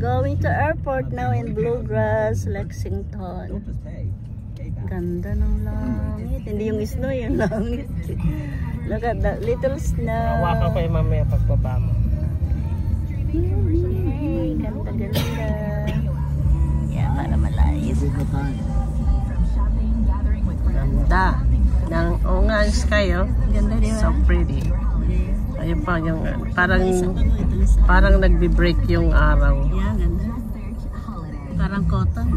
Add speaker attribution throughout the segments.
Speaker 1: going to airport now in Bluegrass, Lexington. Ganda ng langit. Hindi yung snow, yung langit. Look at that little snow.
Speaker 2: Hawakan ko yung mamaya pagbaba mo.
Speaker 1: Hey, ganda-ganda. Yeah, para malayos.
Speaker 2: Ganda. Oo nga ang sky, oh.
Speaker 1: Ganda, di ba?
Speaker 2: So pretty. Ayun pa yung parang nagbi-break yung araw.
Speaker 1: Yeah, ganda. Parang cotton.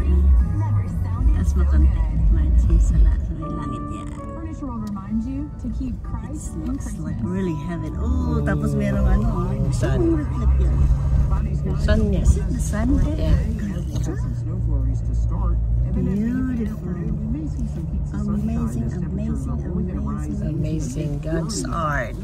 Speaker 1: Tapos makonti. Marching sa langit yan. It looks like really heaven. Oh, tapos merong ano.
Speaker 2: Sun. Sun niya.
Speaker 1: The sun there.
Speaker 2: Yeah.
Speaker 1: Beautiful. Amazing, amazing, amazing.
Speaker 2: Amazing God's art.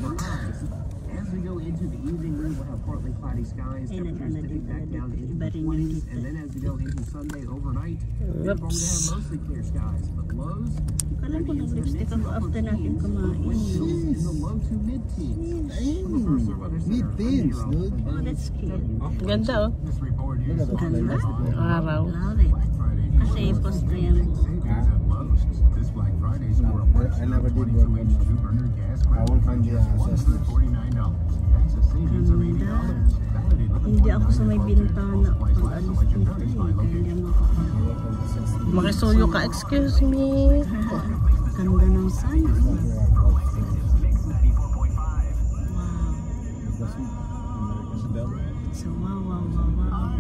Speaker 3: As we go into the evening, we will have partly cloudy skies. Temperatures dipping back down to the 20s, and then as we go into Sunday overnight, we're going to have mostly clear skies, but lows
Speaker 1: Alam ko nag-lipstick ako after natin kumain.
Speaker 3: in the low to mid-teens.
Speaker 4: Mid-teens, dude.
Speaker 1: Oh, that's cute.
Speaker 2: Ganda, oh.
Speaker 3: This report is
Speaker 1: Ganda.
Speaker 2: Araw.
Speaker 1: Love it. Kasi post ko yan.
Speaker 3: this Black Friday is for a
Speaker 4: I never did work on
Speaker 3: two burner gas
Speaker 4: I won't find the assessment.
Speaker 3: $49. That's a savings of $80.
Speaker 1: Hindi ako sa may bintana pag alis dito eh. Kaya hindi makakapag.
Speaker 2: Makisuyo ka, excuse me.
Speaker 1: Ganda ng sun. Wow. So wow, wow, wow, wow.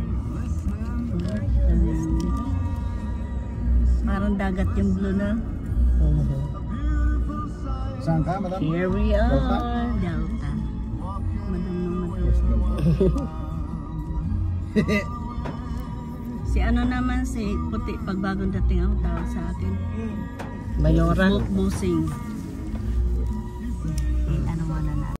Speaker 1: Parang dagat yung blue na.
Speaker 4: Saan ka, madam?
Speaker 2: Here we are.
Speaker 1: Delta. Madam. Si ano naman, si puti, pag bagong dating ang tawag sa akin.
Speaker 2: Mayora.
Speaker 1: Busing.